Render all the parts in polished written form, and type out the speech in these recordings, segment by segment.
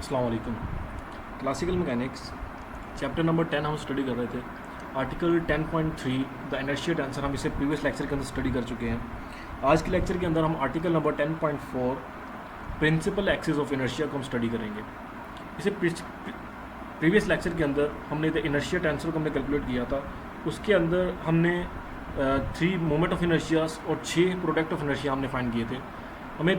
अस्सलाम वालेकुम। Classical mechanics chapter number 10 हम स्टडी कर रहे थे। आर्टिकल 10.3 द इनर्शिया टेंसर हम इसे प्रीवियस लेक्चर के अंदर स्टडी कर चुके हैं। आज के लेक्चर के अंदर हम article number 10.4 principal axis of inertia को हम स्टडी करेंगे। इसे प्रीवियस लेक्चर के अंदर हमने द इनर्शिया टेंसर को हमने कैलकुलेट किया था। उसके अंदर हमने 3 मोमेंट ऑफ इनर्शियाज और 6 प्रोडक्ट ऑफ इनर्शिया हमने फाइंड किए थे। हमें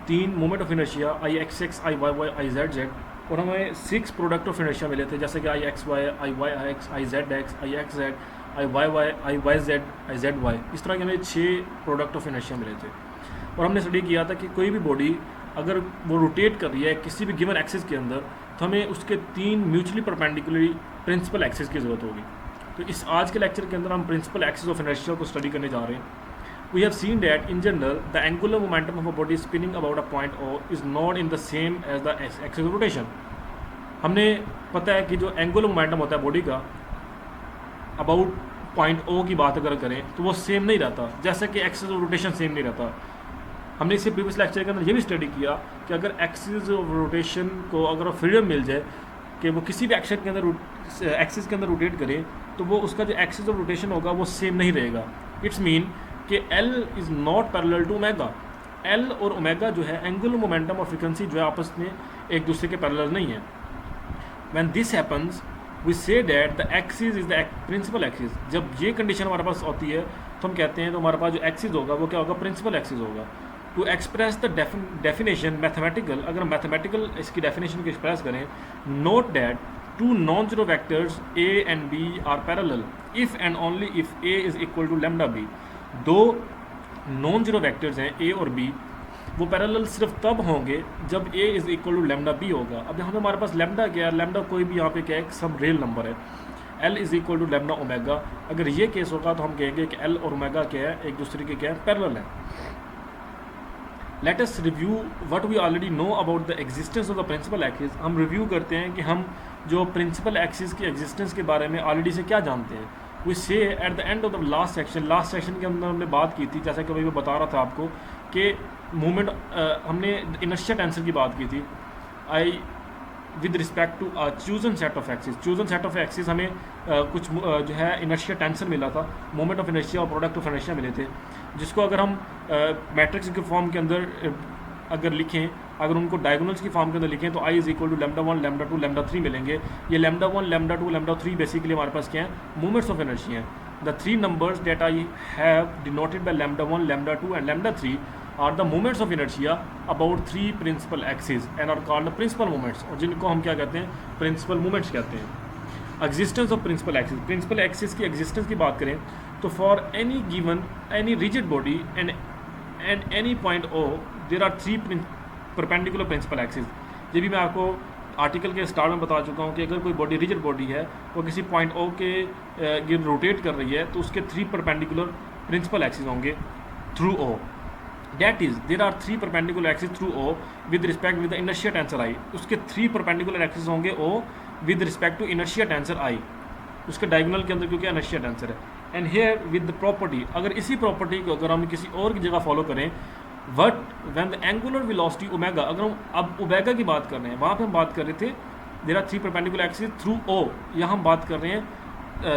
3 moment of inertia I X X, I Y Y, I Z Z, और हमें 6 प्रोडक्ट ऑफ इनर्शिया मिले थे, जैसे कि I x y, I y I x, I z x, I x z, I Y Y, I y z, I z y. इस तरह के हमें 6 प्रोडक्ट ऑफ इनर्शिया मिले थे। और हमने स्टडी किया था कि कोई भी बॉडी अगर वो रोटेट कर रही है किसी भी गिवन एक्सिस के अंदर, तो हमें उसके 3 म्यूचुअली परपेंडिकुलरली प्रिंसिपल एक्सिस की ज़रूरत होगी। तो इस आज के लेक्चर के अंदर हम प्रिंसिपल एक्सिस ऑफ इनर्शिया को स्टडी करने जा रहे हैं। We have seen that in general the angular momentum of a body spinning about a point O is not in the same as the axis of rotation. हमने पता है कि जो एंगुलर मोमेंटम होता है बॉडी का अबाउट पॉइंट O की बात अगर करें तो वो सेम नहीं रहता, जैसे कि एक्सिस ऑफ रोटेशन सेम नहीं रहता। हमने इसे प्रीवियस लेक्चर के अंदर ये भी स्टडी किया कि अगर एक्सिस ऑफ रोटेशन को अगर फ्रीडम मिल जाए कि वो किसी भी एक्सिस के अंदर रोटेट करे, तो वो उसका जो एक्सिस ऑफ रोटेशन होगा वो सेम नहीं रहेगा। इट्स मीन कि L is not parallel to omega. L और ओमेगा जो है एंगुलर मोमेंटम और फ्रीक्वेंसी जो है आपस में एक दूसरे के पैरेलल नहीं है। When this happens we say that the axis is the principal axis. जब ये कंडीशन हमारे पास होती है तो हम कहते हैं तो हमारे पास जो एक्सिस होगा वो क्या होगा, प्रिंसिपल एक्सिस होगा। To express the definition mathematical, अगर हम मैथमेटिकल इसकी डेफिनेशन को एक्सप्रेस करें, note that two non zero vectors A and B are parallel if and only if A is equal to lambda B। 2 non zero vectors हैं A और B, वो parallel सिर्फ तब होंगे जब A is equal to lambda B होगा। अब यहाँ पे हमारे पास लैम्डा क्या है, लैम्डा कोई भी यहाँ पे क्या है, सब रियल नंबर है। L is equal to lambda omega. अगर ये केस होगा तो हम कहेंगे कि L और ओमेगा क्या है, एक दूसरे के क्या है, पैरेलल है। Let us review what we already know about the existence of the principal axis. हम रिव्यू करते हैं कि हम जो प्रिंसिपल एक्सिस की एग्जिस्टेंस के बारे में ऑलरेडी से क्या जानते हैं। वी से at the end of the last section के अंदर हमने बात की थी, जैसा कि मैं बता रहा था आपको कि मूवमेंट हमने इनर्शिया टेंसर की बात की थी। I with respect to chosen set of axis, chosen set of axis हमें कुछ जो है इनर्शिया टेंसर मिला था, मोमेंट ऑफ इनर्शिया और प्रोडक्ट ऑफ इनर्शिया मिले थे, जिसको अगर हम मैट्रिक्स के फॉर्म के अंदर अगर लिखें, अगर उनको डायगोनल्स की फॉर्म के अंदर लिखें तो I is equal to lambda 1 lambda 2 lambda 3 मिलेंगे। ये लैम्डा 1 लैम्डा 2 लैम्डा 3 बेसिकली हमारे पास क्या है, मूवमेंट्स ऑफ एनर्जी हैं। The 3 numbers that I have denoted by lambda 1 lambda 2 and lambda 3 are the movements of inertia about 3 principal axis and are called principal movements, और जिनको हम क्या कहते हैं, प्रिंसिपल मूवमेंट्स कहते हैं। Existence of principal axis, principal axis की existence की बात करें तो for any given any rigid body and any point O there are 3 perpendicular principal axis. ये भी मैं आपको आर्टिकल के स्टार्ट में बता चुका हूँ कि अगर कोई बॉडी रिजिड बॉडी है वो किसी पॉइंट O के रोटेट कर रही है तो उसके 3 परपेंडिकुलर प्रिंसिपल एक्सिस होंगे through O। That is, there are 3 perpendicular axes through O with respect with the inertia tensor I. उसके 3 perpendicular axes होंगे O with respect to inertia tensor I, उसके डायगोनल के अंदर क्योंकि inertia tensor है। And here with the property, अगर इसी property को अगर हम किसी और की जगह फॉलो करें, what when the angular velocity omega, अगर हम अब ओमेगा की बात कर रहे हैं, वहाँ पे हम बात कर रहे थे there are 3 perpendicular axes through O, यहाँ हम बात कर रहे हैं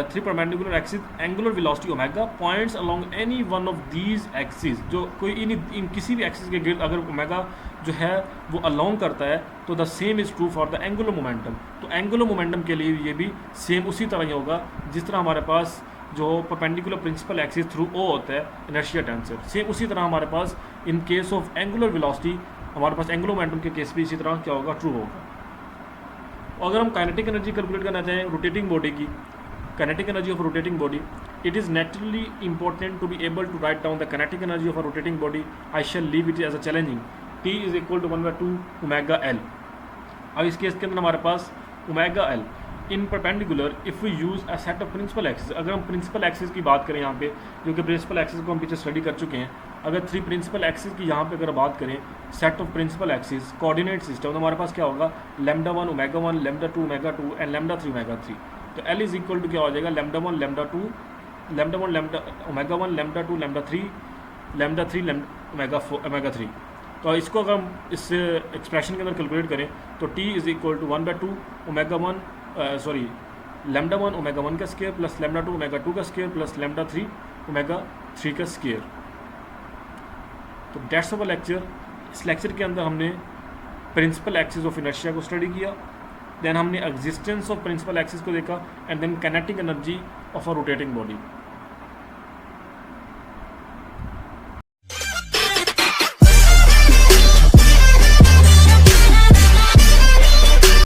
3 perpendicular axis angular velocity omega points along any one of these axes, जो कोई इन किसी भी एक्सिस के गिर्द अगर ओमेगा जो है वो अलोंग करता है तो the same is true for the angular momentum. तो एंगुलर मोमेंटम के लिए ये भी सेम उसी तरह ही होगा जिस तरह हमारे पास जो perpendicular principal axis through O होता है इनर्शिया टेंसर, सेम उसी तरह हमारे पास in case of angular velocity हमारे पास एंगुलर मोमेंटम के केस भी इसी तरह क्या होगा, ट्रू होगा। और अगर हम काइनेटिक एनर्जी कैलकुलेट करना चाहें रोटेटिंग बॉडी की, kinetic energy of a rotating body, it is naturally important to be able to write down the kinetic energy of a rotating body. I shall leave it as a challenging. T is equal to 1/2 omega L. अब इस case के अंदर हमारे पास omega L in perpendicular if we use a set of principal axis. अगर हम principal axis की बात करें यहाँ पे, जो कि प्रिंसिपल एक्सिस को हम पीछे स्टडी कर चुके हैं, अगर 3 प्रिंसिपल एक्सिस की यहाँ पे अगर बात करें set of principal axis coordinate system, तो हमारे पास क्या होगा, lambda 1 omega 1 lambda 2 omega 2 and lambda 3 omega 3। तो L इज़ इक्वल टू क्या हो जाएगा, lambda 1 lambda 2 lambda 1 lambda omega 1 lambda 2 lambda 3 omega 4 omega 3। तो इसको अगर हम इस एक्सप्रेशन के अंदर कैलकुलेट करें तो t is equal to 1/2 omega 1 sorry lambda 1 omega 1 का स्केयर प्लस लैम्डा 2 ओमेगा 2 का स्केयर प्लस लैम्डा 3 ओमेगा 3 का स्केयर। तो दैट्स अवर लेक्चर। इस लेक्चर के अंदर हमने प्रिंसिपल एक्सिस ऑफ इनर्शिया को स्टडी किया, देन हमने एग्जिस्टेंस ऑफ प्रिंसिपल एक्सिस को देखा, and then kinetic energy of a rotating body.